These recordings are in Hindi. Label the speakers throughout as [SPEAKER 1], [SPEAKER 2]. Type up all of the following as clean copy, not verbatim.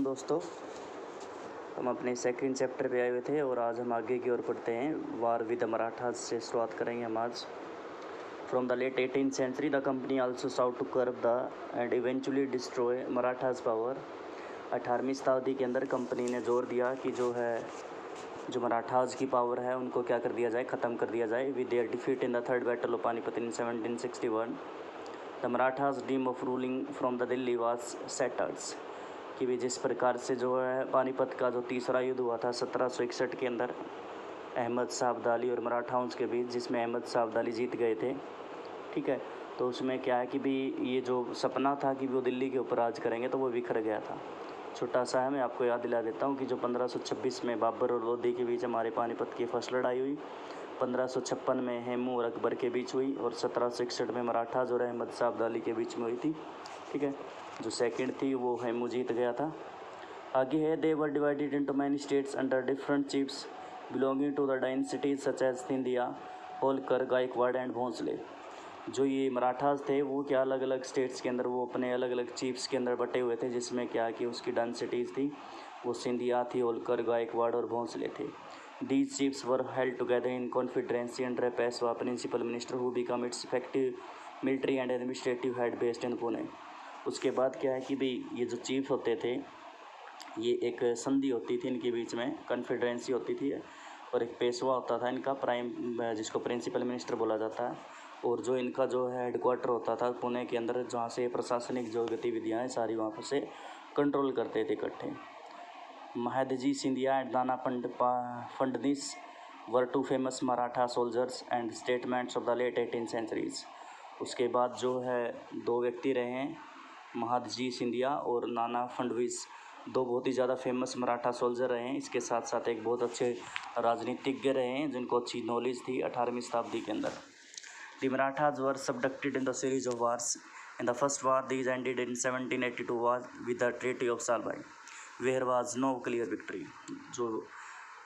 [SPEAKER 1] आफ्टरनून दोस्तों। हम अपने सेकंड चैप्टर पे आए हुए थे और आज हम आगे की ओर पढ़ते हैं। वार विद द मराठास से शुरुआत करेंगे हम आज। From the late 18th century the company also sought to curb the and eventually destroy Marathas power. 18वीं शताब्दी के अंदर कंपनी ने जोर दिया कि जो मराठास की पावर है उनको क्या कर दिया जाए, ख़त्म कर दिया जाए। With their defeat in the third battle of Panipat in 1761 the Marathas dream of ruling from the Delhi was shattered. कि भी जिस प्रकार से जो है पानीपत का जो तीसरा युद्ध हुआ था 1761 के अंदर अहमद शाह अब्दाली और मराठाओं के बीच, जिसमें अहमद शाह अब्दाली जीत गए थे। ठीक है, तो उसमें क्या है कि भी ये जो सपना था कि वो दिल्ली के ऊपर राज करेंगे तो वो बिखर गया था। छोटा सा है, मैं आपको याद दिला देता हूँ कि जो 1526 में बाबर और लोधी के बीच हमारे पानीपत की फर्स्ट लड़ाई हुई, 1556 में हेमू और अकबर के बीच हुई और 1761 में मराठाज और अहमद शाह अब्दाली के बीच में हुई थी। ठीक है, जो सेकंड थी वो हेमू जीत गया था। आगे है they were divided into many states under different chiefs belonging to the dynasties such as Scindia, Holkar, Gaikwad and Bhonsle. जो ये मराठास थे वो क्या अलग अलग स्टेट्स के अंदर वो अपने अलग अलग चीफ्स के अंदर बटे हुए थे, जिसमें क्या कि उसकी डायनेस्टीज थी वो सिंधिया थी, होलकर, गायकवाड़ और भोंसले थे। These chiefs were held together in confederacy under a Peshwa principal minister who became its effective military and administrative head based in Pune। उसके बाद क्या है कि भाई ये जो चीफ होते थे ये एक संधि होती थी इनके बीच में, कन्फेडरेंसी होती थी, और एक पेशवा होता था इनका प्राइम, जिसको प्रिंसिपल मिनिस्टर बोला जाता है। और जो इनका जो है हेडक्वार्टर होता था पुणे के अंदर, जहाँ से प्रशासनिक जो गतिविधियाँ हैं सारी वहाँ पर से कंट्रोल करते थे इकट्ठे। Mahadji Scindia and Nana Fadnavis were two famous Maratha soldiers and statements of the late 18th centuries. उसके बाद जो है दो व्यक्ति रहे हैं, महादजी सिंधिया और नाना फडणवीस, दो बहुत ही ज़्यादा फेमस मराठा सोल्जर रहे हैं। इसके साथ साथ एक बहुत अच्छे राजनीतिज्ञ रहे हैं जिनको अच्छी नॉलेज थी 18वीं शताब्दी के अंदर। The Marathas were subducted in the series of wars. In the first war these ended in 1782 war with the treaty of Salbai where was no clear victory. जो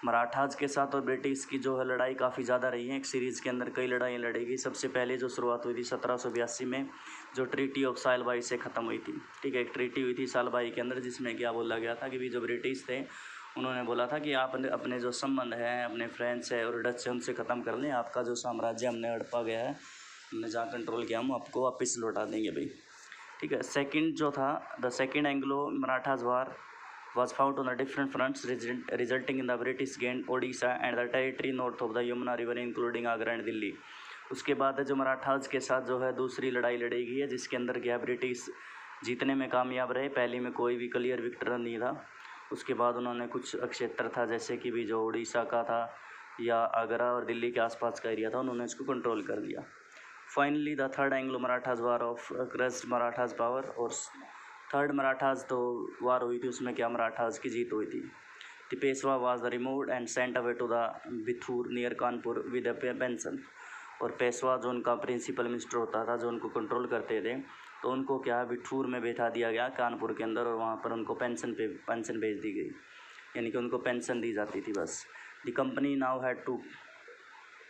[SPEAKER 1] मराठाज के साथ और ब्रिटिश की जो है लड़ाई काफ़ी ज़्यादा रही है, एक सीरीज़ के अंदर कई लड़ाइयाँ लड़ी गई। सबसे पहले जो शुरुआत हुई थी 1782 में, जो ट्रीटी ऑफ सालबाई से ख़त्म हुई थी। ठीक है, एक ट्रीटी हुई थी सालबाई के अंदर जिसमें क्या बोला गया था कि भी जो ब्रिटिश थे उन्होंने बोला था कि आप अपने जो संबंध हैं अपने फ्रेंच है और डच से उनसे ख़त्म कर लें, आपका जो साम्राज्य हमने हड़पा गया है, हमने जहाँ कंट्रोल किया हम आपको वापस लौटा देंगे भाई। ठीक है, सेकंड जो था the second Anglo Marathas war was fought on the different fronts, resulting in the British gained Odisha and the territory north of the Yamuna River including Agra and Delhi। उसके बाद जो मराठाज के साथ जो है दूसरी लड़ाई लड़ी गई है जिसके अंदर क्या ब्रिटिश जीतने में कामयाब रहे। पहली में कोई भी क्लियर विक्टर नहीं था। उसके बाद उन्होंने कुछ क्षेत्र था जैसे कि भी जो उड़ीसा का था या आगरा और दिल्ली के आसपास का एरिया था, उन्होंने इसको कंट्रोल कर लिया। Finally the third Anglo Marathas war of crossed Marathas power, और थर्ड मराठाज तो वार हुई थी उसमें क्या मराठाज की जीत हुई थी। The Peshwa was removed and sent away to the Bithur near Kanpur with a pension. और पेशवा जो उनका प्रिंसिपल मिनिस्टर होता था जो उनको कंट्रोल करते थे, तो उनको क्या बिठूर में बैठा दिया गया कानपुर के अंदर, और वहाँ पर उनको पेंशन भेज दी गई, यानी कि उनको पेंशन दी जाती थी बस। The company now had to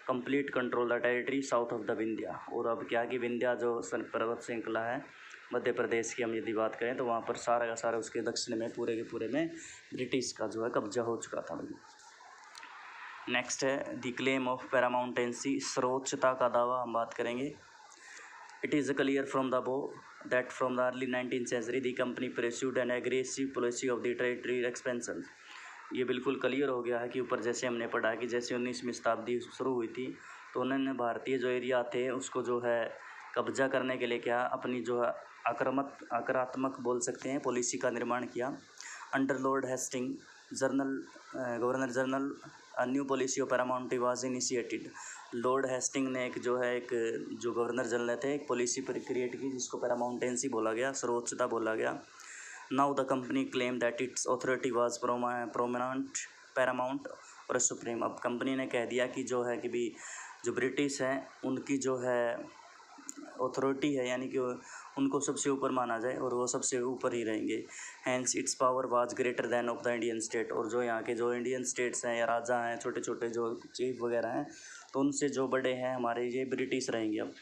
[SPEAKER 1] complete control the territory south of the Vindhya. और अब क्या कि विंध्या जो पर्वत श्रृंखला है मध्य प्रदेश की हम यदि बात करें तो वहाँ पर सारा का सारा उसके दक्षिण में पूरे के पूरे में ब्रिटिश का जो है कब्जा हो चुका था भाई। नेक्स्ट है द क्लेम ऑफ पैरामाउंटेंसी, सर्वोच्चता का दावा हम बात करेंगे। It is clear from the above that from the early 19th century the company pursued an aggressive policy of the territory expansion. ये बिल्कुल क्लियर हो गया है कि ऊपर जैसे हमने पढ़ा कि जैसे 19वीं शताब्दी शुरू हुई थी तो उन्होंने भारतीय जो एरिया थे उसको जो है कब्जा करने के लिए क्या अपनी जो है आक्रामक बोल सकते हैं पॉलिसी का निर्माण किया। Under Lord Hastings governor general new policy of paramountcy was initiated. Lord Hastings ने एक जो गवर्नर जनरल थे एक पॉलिसी पर क्रिएट की जिसको पैरामाउंटेंसी बोला गया, सर्वोच्चता बोला गया। Now the company claim that it's authority was prominent Paramount और सुप्रीम। अब कंपनी ने कह दिया कि जो है कि भी जो ब्रिटिश हैं उनकी जो है अथॉरिटी है, यानी कि उनको सबसे ऊपर माना जाए और वो सबसे ऊपर ही रहेंगे। Hence its power was greater than of the Indian state. और जो यहाँ के जो इंडियन स्टेट्स हैं या राजा हैं, छोटे छोटे जो चीफ वगैरह हैं, तो उनसे जो बड़े हैं हमारे ये ब्रिटिश रहेंगे। अब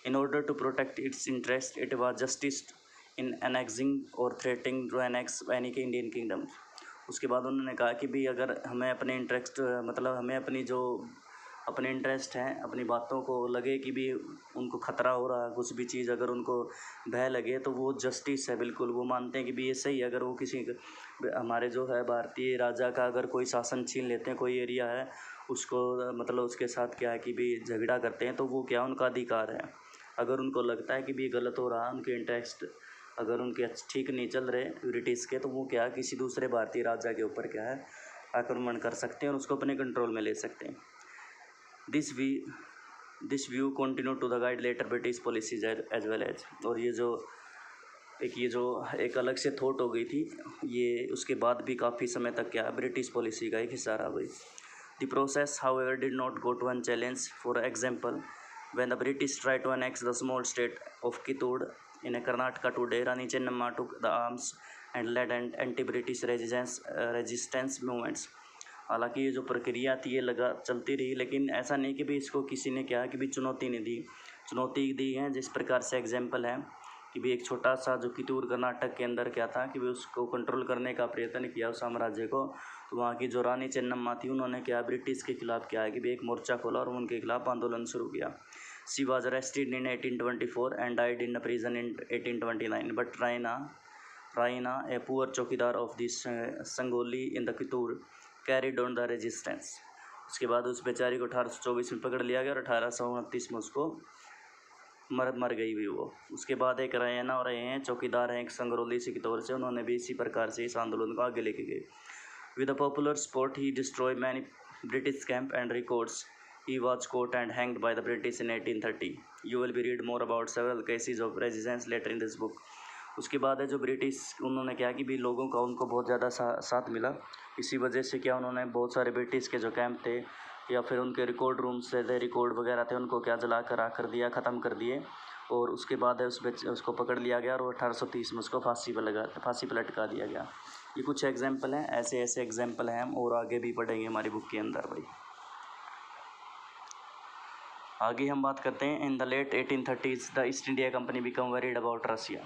[SPEAKER 1] in order to protect its interest it was justice in annexing और थ्रेटिंग टू एनेक्स एनी के इंडियन किंगडम। उसके बाद उन्होंने कहा कि भी अगर हमें अपने इंटरेस्ट मतलब हमें अपनी जो अपने इंटरेस्ट हैं अपनी बातों को लगे कि भी उनको ख़तरा हो रहा है कुछ भी चीज़ अगर उनको भय लगे तो वो जस्टिस है, बिल्कुल वो मानते हैं कि भी ये सही है। अगर वो किसी हमारे जो है भारतीय राजा का अगर कोई शासन छीन लेते हैं, कोई एरिया है उसको मतलब उसके साथ क्या है कि भी झगड़ा करते हैं तो वो क्या उनका अधिकार है। अगर उनको लगता है कि भी गलत हो रहा है, उनके इंटरेस्ट अगर उनके ठीक नहीं चल रहे ब्रिटिश के, तो वो क्या किसी दूसरे भारतीय राजा के ऊपर क्या है आक्रमण कर सकते हैं और उसको अपने कंट्रोल में ले सकते हैं। This view continue to the guide later British policies as well as. और ये जो एक अलग से थॉट हो गई थी, ये उसके बाद भी काफ़ी समय तक क्या ब्रिटिश पॉलिसी का एक हिस्सा रहा भाई। The process however did not go to unchallenged. For example, when the British tried to annex the small state of Kittur in Karnataka today, Rani Chennamma took the arms and led anti-British resistance movements। हालांकि ये जो प्रक्रिया थी ये लगा चलती रही, लेकिन ऐसा नहीं कि भी इसको किसी ने क्या कि भी चुनौती नहीं दी। चुनौती दी है जिस प्रकार से एग्जाम्पल है कि भी एक छोटा सा जो कितूर कर्नाटक के अंदर क्या था कि भी उसको कंट्रोल करने का प्रयत्न किया उस साम्राज्य को। तो वहाँ की जो रानी चेन्नम्मा थी उन्होंने क्या ब्रिटिश के खिलाफ क्या है कि भी एक मोर्चा खोला और उनके खिलाफ आंदोलन शुरू किया। She was arrested in 1824 and died in prison in 1829, but Rayanna a poor chowkidar of this Sangolli in the Kittur carried on the resistance. उसके बाद उस बेचारी को 1824 में पकड़ लिया गया और 1829 में उसको मर गई भी वो। उसके बाद एक रैना और हैं चौकीदार हैं एक संगरोली से कितौर से, उन्होंने भी इसी प्रकार से इस आंदोलन को आगे लेके गए। With a popular support he destroy many British camp and records. He was caught and hanged by the British in 1830. You will be read more about several cases of resistance later in this book. उसके बाद है जो ब्रिटिश उन्होंने क्या कि भी लोगों का उनको बहुत ज़्यादा साथ मिला। इसी वजह से क्या उन्होंने बहुत सारे ब्रिटिश के जो कैंप थे या फिर उनके रिकॉर्ड रूम्स थे रिकॉर्ड वगैरह थे उनको क्या जला कर आग कर दिया, ख़त्म कर दिए। और उसके बाद है उसको पकड़ लिया गया और 1830 में उसको फांसी पर लटका दिया गया। ये कुछ एग्जाम्पल हैं, ऐसे ऐसे एग्जाम्पल हैं हम और आगे भी पढ़ेंगे हमारी बुक के अंदर भाई। आगे हम बात करते हैं in the late 1830s the East India Company become worried about Russia.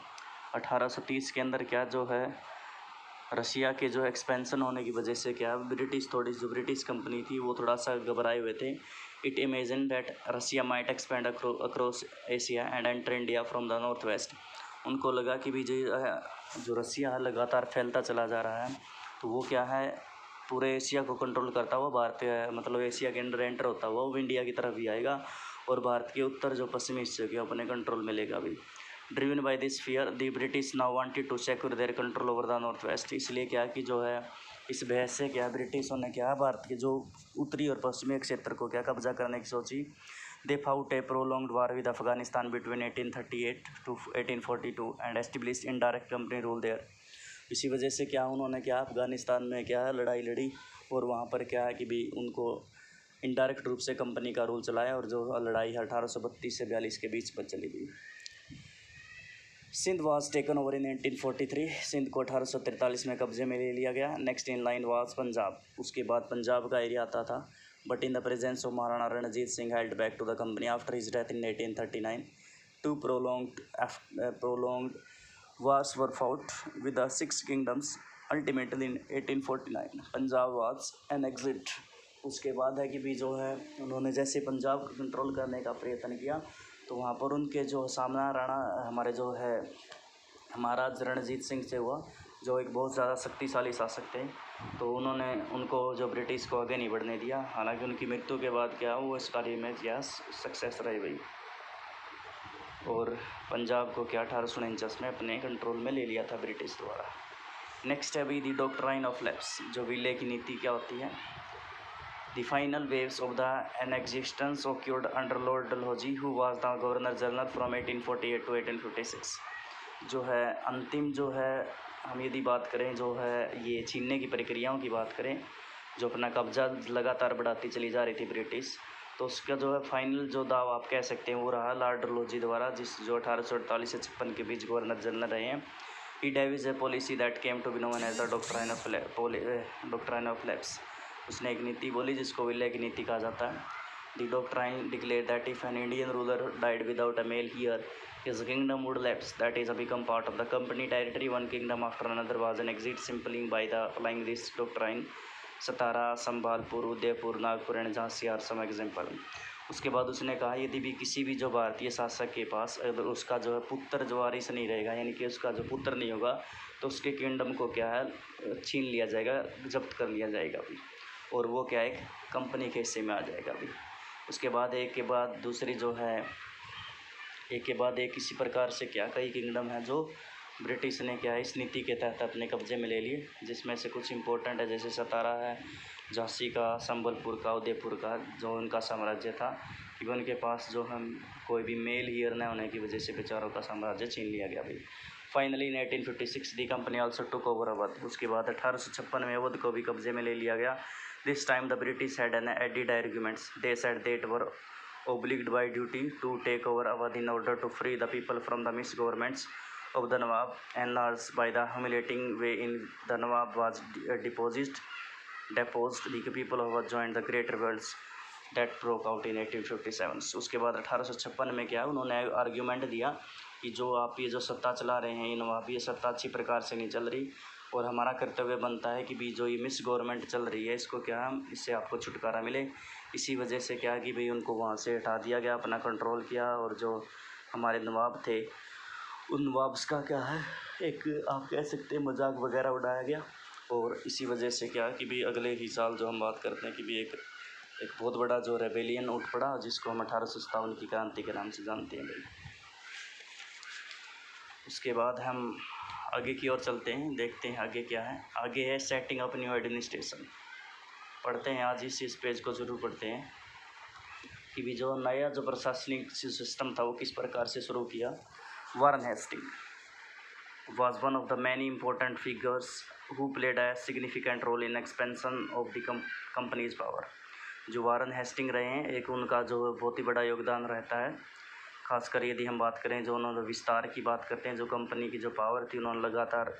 [SPEAKER 1] 1830 के अंदर क्या जो है रशिया के जो एक्सपेंशन होने की वजह से क्या ब्रिटिश कंपनी थी वो थोड़ा सा घबराए हुए थे। It imagine that Russia might expand across Asia and enter India from the north west. उनको लगा कि भी जो रसिया है लगातार फैलता चला जा रहा है तो वो क्या है पूरे एशिया को कंट्रोल करता हुआ भारतीय मतलब एशिया के अंदर एंटर होता हुआ वो इंडिया की तरफ भी आएगा और भारत के उत्तर जो पश्चिमी हिस्से के अपने कंट्रोल में लेगा भी। Driven by this fear the British now wanted to secure their control over the north west. इसलिए क्या कि जो है इस बहस से क्या ब्रिटिशों ने क्या भारत के जो उत्तरी और पश्चिमी क्षेत्र को क्या कब्जा करने की सोची। They fought a prolonged war with Afghanistan between 1838 to 1842 and established indirect company rule there. इसी वजह से क्या उन्होंने क्या अफगानिस्तान में क्या है लड़ाई लड़ी और वहाँ पर क्या है कि भी उनको इनडायरेक्ट रूप से कंपनी का रूल चलाया और जो लड़ाई 1832 से 42 के बीच पर चली गई। Sindh was taken over in 1843। Sindh को 1843 में कब्जे में ले लिया गया। Next in line was Punjab. उसके बाद पंजाब का एरिया आता था but in the presence of Maharana Ranjit Singh held back to the company after his death in 1839। Two prolonged wars were fought with the six kingdoms. Ultimately in 1849 Punjab was annexed। उसके बाद है कि भी जो है उन्होंने जैसे पंजाब को कंट्रोल करने का प्रयत्न किया तो वहाँ पर उनके जो सामना राणा हमारे जो है महाराज रणजीत सिंह से हुआ जो एक बहुत ज़्यादा शक्तिशाली शासक थे। तो उन्होंने उनको जो ब्रिटिश को आगे नहीं बढ़ने दिया। हालांकि उनकी मृत्यु के बाद क्या वो इस कार्य में क्या सक्सेस रही गई और पंजाब को क्या 1849 में अपने कंट्रोल में ले लिया था ब्रिटिश द्वारा। नेक्स्ट है अभी दी डॉक्ट्राइन ऑफ लैप्स। जो विले की नीति क्या होती है। The final waves of the annexation occurred under Lord Dalhousie who was the governor general from 1848 to 1856। जो है अंतिम जो है हम यदि बात करें जो है ये छीनने की प्रक्रियाओं की बात करें जो अपना कब्जा लगातार बढ़ाती चली जा रही थी ब्रिटिश, तो उसका जो है फाइनल जो दाव आप कह सकते हैं वो रहा लॉर्ड डलहौजी द्वारा जिस जो 1848 से 56 के बीच गवर्नर जनरल रहे हैं। He devised a policy that came to be known as the doctrine of lapse. उसने एक नीति बोली जिसको विले की नीति कहा जाता है। The doctrine declared that if an Indian ruler died without a male heir, his kingdom would lapse, that is, become part of the company territory. One kingdom after another was an exit simply by the applying this doctrine. Satara, Sambalpur, Udaipur, Nagpur and Jhansi are some example. उसके बाद उसने कहा यदि भी किसी भी जो भारतीय शासक के पास अगर उसका जो है पुत्र जो वारिस नहीं रहेगा, यानी कि उसका जो पुत्र नहीं होगा, तो उसके किंगडम को क्या है छीन लिया जाएगा, जब्त कर लिया जाएगा अभी, और वो क्या है कंपनी के हिस्से में आ जाएगा अभी। उसके बाद एक के बाद दूसरी जो है एक के बाद एक इसी प्रकार से क्या कई किंगडम है जो ब्रिटिश ने क्या है इस नीति के तहत अपने कब्जे में ले लिए, जिसमें से कुछ इंपॉर्टेंट है जैसे सतारा है, झांसी का, संबलपुर का, उदयपुर का जो उनका साम्राज्य था कि उनके पास जो हम कोई भी मेल हियर न होने की वजह से बेचारों का साम्राज्य छीन लिया गया भाई। Finally in 1856 the company also took over Awadh. उसके बाद 1856 में अवध को भी कब्जे में ले लिया गया। This time the British had an added arguments. They said that were obliged by duty to take over Awadh in order to free the people from the misgovernments of the Nawab, enlarged by the humiliating way in the Nawab was deposed. The people of Awadh joined the great revolts that broke out in 1857. उसके बाद 1856 में क्या उन्होंने आर्ग्यूमेंट दिया कि जो आप ये जो सत्ता चला रहे हैं ये नवाब, ये सत्ता अच्छी प्रकार से नहीं चल रही और हमारा कर्तव्य बनता है कि भी जो ये मिस गवर्नमेंट चल रही है इसको क्या हम इससे आपको छुटकारा मिले। इसी वजह से क्या कि भाई उनको वहाँ से हटा दिया गया, अपना कंट्रोल किया, और जो हमारे नवाब थे उन नवाब्स का क्या है एक आप कह सकते हैं मजाक वगैरह उड़ाया गया। और इसी वजह से क्या कि भी अगले ही साल जो हम बात करते हैं कि भी एक बहुत बड़ा जो रेबेलियन उठ पड़ा जिसको हम 1857 की क्रांति के नाम से जानते हैं भाई। उसके बाद हम आगे की ओर चलते हैं, देखते हैं आगे क्या है। आगे है सेटिंग अप न्यू एडमिनिस्ट्रेशन। पढ़ते हैं आज इस पेज को ज़रूर पढ़ते हैं कि भी जो नया जो प्रशासनिक सिस्टम था वो किस प्रकार से शुरू किया। वारन Hasting was one of the many important figures who played a significant role in expansion of the company's power। जो वारन हेस्टिंग रहे हैं एक उनका जो बहुत ही बड़ा योगदान रहता है, खासकर यदि हम बात करें जो उन्होंने विस्तार की बात करते हैं, जो कंपनी की जो पावर थी उन्होंने लगातार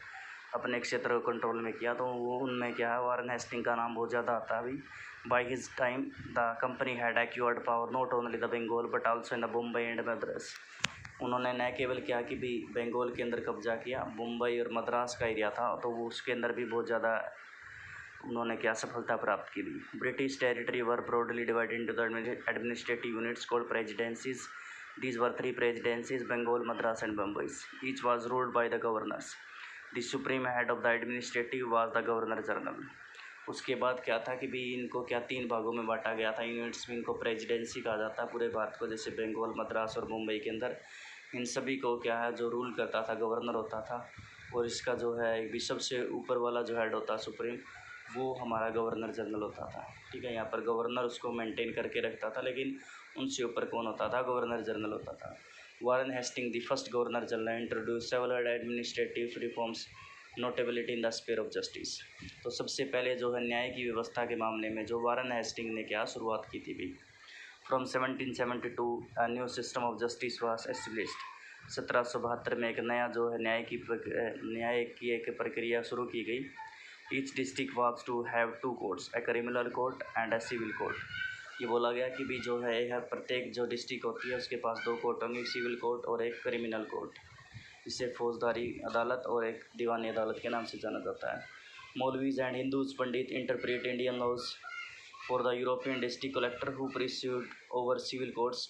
[SPEAKER 1] अपने क्षेत्र को कंट्रोल में किया, तो वो उनमें क्या है वारन हेस्टिंग का नाम बहुत ज़्यादा आता है अभी। By his time the company had acquired power not only the Bengal but also in the Mumbai and Madras. उन्होंने न केवल क्या कि भी बंगाल के अंदर कब्जा किया, मुंबई और मद्रास का एरिया था तो वो उसके अंदर भी बहुत ज़्यादा उन्होंने क्या सफलता प्राप्त की भी। British territory were broadly divided into the administrative units called presidencies. These were three presidencies, Bengal, Madras and Bombay. Each was ruled by the governors. The supreme head of the administrative was the governor general। उसके बाद क्या था कि भी इनको क्या तीन भागों में बांटा गया था यूनिट्स में। इनको प्रेसिडेंसी कहा जाता है पूरे भारत को, जैसे बंगाल, मद्रास और मुंबई के अंदर इन सभी को क्या है जो रूल करता था गवर्नर होता था, और इसका जो है भी सबसे ऊपर वाला जो हेड होता है सुप्रीम, वो हमारा गवर्नर जनरल होता था। ठीक है, यहाँ पर गवर्नर उसको मेंटेन करके रखता था, लेकिन उनसे ऊपर कौन होता था, गवर्नर जनरल होता था। Warren Hastings the first governor general introduce several administrative reforms notability in the sphere of justice. तो सबसे पहले जो है न्याय की व्यवस्था के मामले में जो वारन हेस्टिंग ने क्या शुरुआत की थी भी। From 1772 a new system of justice was established. 1772 में एक नया जो है न्याय की एक प्रक्रिया शुरू की गई। Each district was to have two courts, a criminal court and a civil court. ये बोला गया कि भी जो है प्रत्येक जो डिस्ट्रिक्ट होती है उसके पास दो कोर्ट होंगे, सिविल कोर्ट और एक क्रिमिनल कोर्ट, इसे फौजदारी अदालत और एक दीवानी अदालत के नाम से जाना जाता है। Maulvis and Hindus pandit interpret Indian laws for the European district collector who preside over civil courts.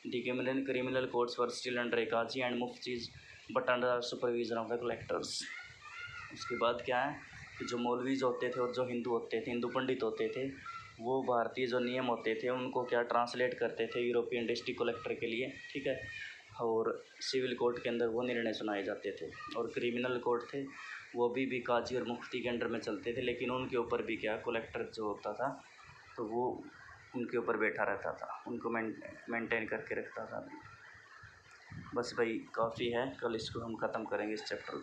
[SPEAKER 1] The criminal courts were still under a qazi and muftis but under supervision of the collectors. उसके बाद क्या है कि जो मौलवीज होते थे और जो हिंदू होते थे, हिंदू पंडित होते थे, वो भारतीय जो नियम होते थे उनको क्या ट्रांसलेट करते थे यूरोपियन डिस्ट्रिक्ट कलेक्टर के लिए। ठीक है, और सिविल कोर्ट के अंदर वो निर्णय सुनाए जाते थे। और क्रिमिनल कोर्ट थे वो भी काजी और मुफ्ती के अंडर में चलते थे, लेकिन उनके ऊपर भी क्या कलेक्टर जो होता था तो वो उनके ऊपर बैठा रहता था, उनको मेंटेन करके रखता था। बस भाई काफ़ी है, कल इसको हम ख़त्म करेंगे इस चैप्टर को।